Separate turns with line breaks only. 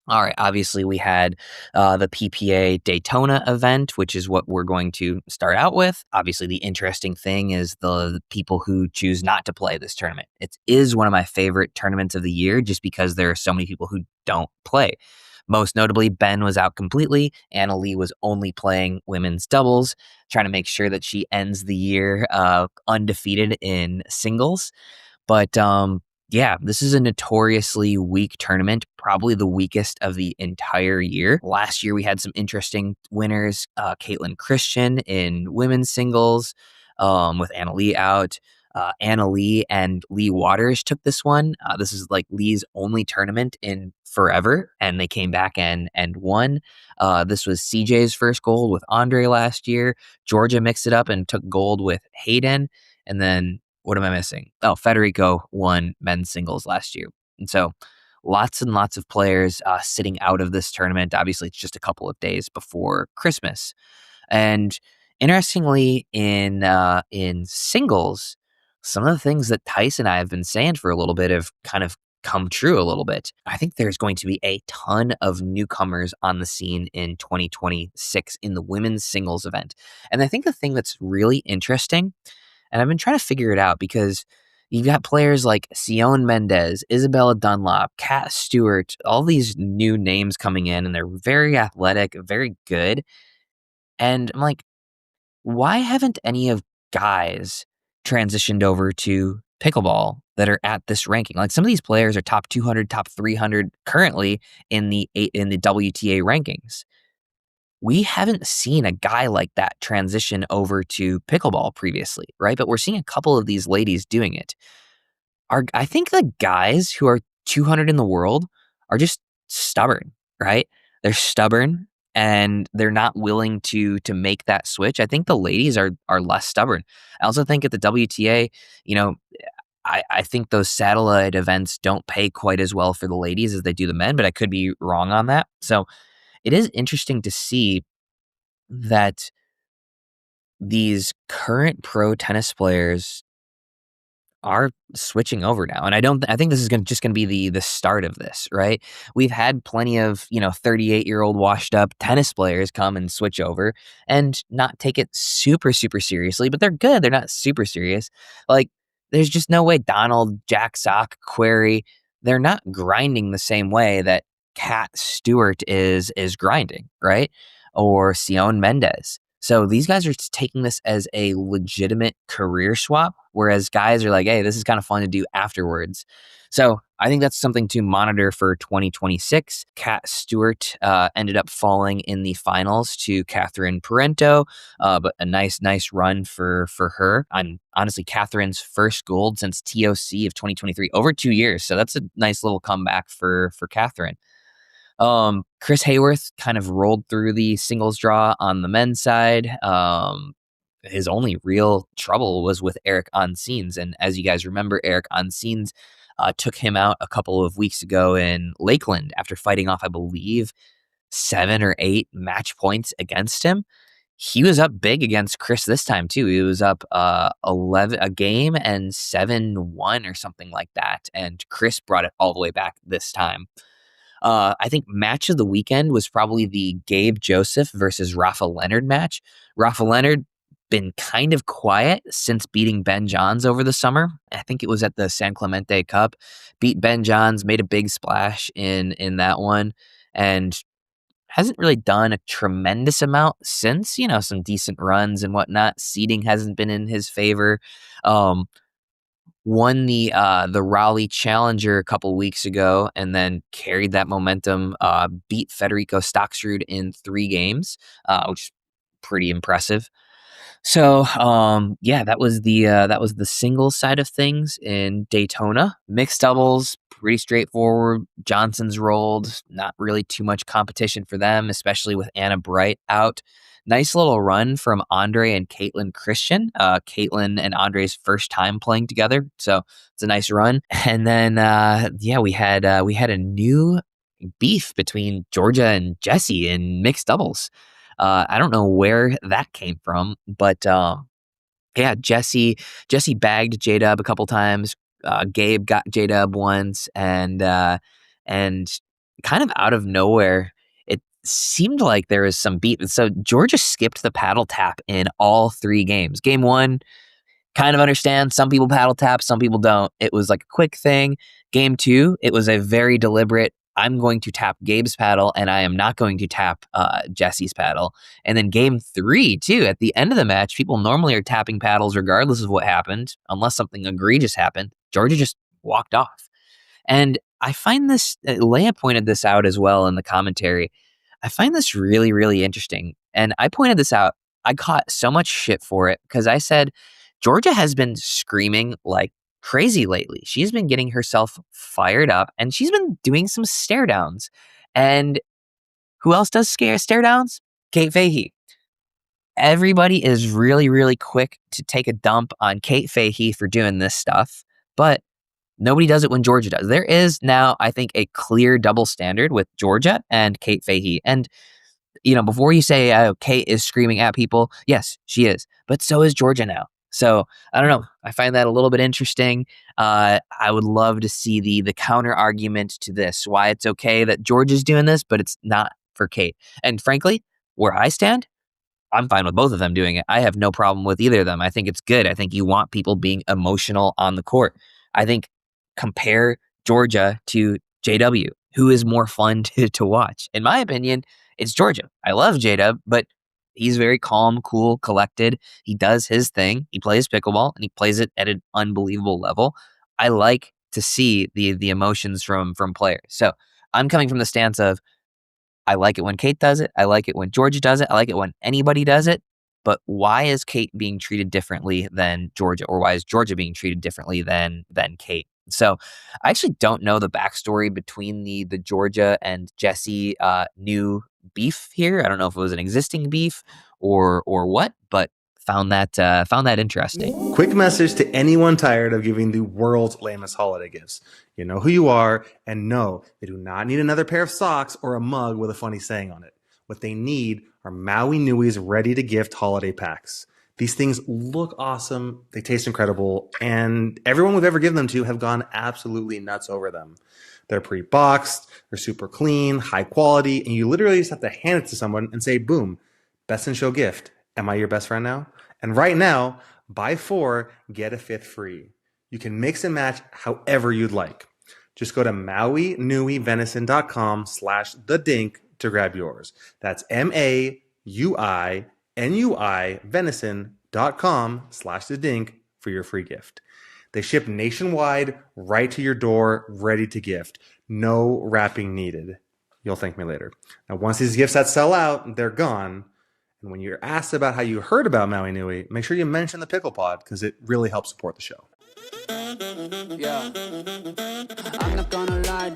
All right, obviously we had the PPA Daytona event, which is what we're going to start out with. Obviously, the interesting thing is the people who choose not to play this tournament. It is one of my favorite tournaments of the year just because there are so many people who don't play. Most notably, Ben was out completely. Anna Leigh was only playing women's doubles, trying to make sure that she ends the year undefeated in singles. But yeah, this is a notoriously weak tournament, probably the weakest of the entire year. Last year, we had some interesting winners. Caitlin Christian in women's singles with Anna Leigh out. Anna Leigh and Leigh Waters took this one. This is like Leigh's only tournament in forever, and they came back and won. This was CJ's first gold with Andre last year. Jorja mixed it up and took gold with Hayden. And then what am I missing? Oh, Federico won men's singles last year. And so lots and lots of players sitting out of this tournament. Obviously, it's just a couple of days before Christmas. And interestingly, in singles, some of the things that Tyson and I have been saying for a little bit have kind of come true a little bit. I think there's going to be a ton of newcomers on the scene in 2026 in the women's singles event. And I think the thing that's really interesting, and I've been trying to figure it out because you've got players like Sion Mendez, Isabella Dunlop, Kat Stewart, all these new names coming in, and they're very athletic, very good. And I'm like, why haven't any of guys transitioned over to pickleball that are at this ranking? Like some of these players are top 200, top 300 currently in the WTA rankings. We haven't seen a guy like that transition over to pickleball previously, right? But we're seeing a couple of these ladies doing it. I think the guys who are 200 in the world are just stubborn, right? They're stubborn and they're not willing to make that switch. I think the ladies are less stubborn. I also think at the WTA, you know, I think those satellite events don't pay quite as well for the ladies as they do the men, but I could be wrong on that. So it is interesting to see that these current pro tennis players are switching over now. And I think this is just gonna be the start of this, right? We've had plenty of, 38-year-old washed up tennis players come and switch over and not take it super, super seriously, but they're good. They're not super serious. Like, there's just no way Donald, Jack Sock, Query, they're not grinding the same way that Kat Stewart is grinding, right? Or Sion Mendez. So these guys are just taking this as a legitimate career swap, whereas guys are like, hey, this is kind of fun to do afterwards. So I think that's something to monitor for 2026. Kat Stewart ended up falling in the finals to Catherine Parento, but a nice run for her. And honestly, Catherine's first gold since TOC of 2023, over 2 years. So that's a nice little comeback for Catherine. Chris Hayworth kind of rolled through the singles draw on the men's side. His only real trouble was with Eric Onsines. And as you guys remember, Eric Onsines took him out a couple of weeks ago in Lakeland after fighting off, I believe, 7 or 8 match points against him. He was up big against Chris this time too. He was up 11 a game and 7-1 or something like that. And Chris brought it all the way back this time. I think match of the weekend was probably the Gabe Joseph versus Rafa Leonard match. Rafa Leonard been kind of quiet since beating Ben Johns over the summer. I think it was at the San Clemente Cup. Beat Ben Johns, made a big splash in that one, and hasn't really done a tremendous amount since. Some decent runs and whatnot. Seeding hasn't been in his favor. Won the Raleigh Challenger a couple weeks ago and then carried that momentum, beat Federico Stocksrud in 3 games, which is pretty impressive. So, yeah, that was the singles side of things in Daytona. Mixed doubles, pretty straightforward. Johnson's rolled, not really too much competition for them, especially with Anna Bright out. Nice little run from Andre and Caitlin Christian. Caitlin and Andre's first time playing together, so it's a nice run. And then, yeah, we had a new beef between Jorja and Jesse in mixed doubles. I don't know where that came from, but yeah, Jesse bagged J-Dub a couple times. Gabe got J-Dub once, and kind of out of nowhere, it seemed like there was some beat. So Georgia skipped the paddle tap in all 3 games. Game 1, kind of understand. Some people paddle tap, some people don't. It was like a quick thing. Game 2, it was a very deliberate, I'm going to tap Gabe's paddle and I am not going to tap Jesse's paddle. And then game 3, too, at the end of the match, people normally are tapping paddles regardless of what happened, unless something egregious happened. Georgia just walked off. And I find this, Leia pointed this out as well in the commentary. I find this really, really interesting. And I pointed this out. I caught so much shit for it because I said, Georgia has been screaming like crazy lately. She's been getting herself fired up and she's been doing some stare downs. And who else does stare downs? Kate Fahey. Everybody is really, really quick to take a dump on Kate Fahey for doing this stuff. But nobody does it when Georgia does. There is now, I think, a clear double standard with Georgia and Kate Fahey. And, before you say Kate is screaming at people, yes, she is. But so is Georgia now. So I don't know. I find that a little bit interesting. I would love to see the counter argument to this, why it's okay that Georgia's doing this, but it's not for Kate. And frankly, where I stand, I'm fine with both of them doing it. I have no problem with either of them. I think it's good. I think you want people being emotional on the court. I think compare Georgia to JW. Who is more fun to watch? In my opinion, it's Georgia. I love JW, but he's very calm, cool, collected. He does his thing. He plays pickleball, and he plays it at an unbelievable level. I like to see the emotions from players. So I'm coming from the stance of, I like it when Kate does it. I like it when Georgia does it. I like it when anybody does it. But why is Kate being treated differently than Georgia? Or why is Georgia being treated differently than Kate? So I actually don't know the backstory between the Georgia and Jesse new beef here. I don't know if it was an existing beef or what, but found that interesting.
Quick message to anyone tired of giving the world's lamest holiday gifts. You know who you are, and no, they do not need another pair of socks or a mug with a funny saying on it. What they need are Maui Nui's ready-to-gift holiday packs. These things look awesome, they taste incredible, and everyone we've ever given them to have gone absolutely nuts over them. They're pre-boxed, they're super clean, high quality, and you literally just have to hand it to someone and say, boom, best in show gift. Am I your best friend now? And right now, buy 4, get a 5th free. You can mix and match however you'd like. Just go to MauiNuiVenison.com/thedink to grab yours. That's MAUINUI venison.com/thedink for your free gift. They ship nationwide, right to your door, ready to gift. No wrapping needed. You'll thank me later. Now, once these gifts that sell out, they're gone. And when you're asked about how you heard about Maui Nui, make sure you mention the Pickle Pod because it really helps support the show. Yeah. I'm not gonna lie,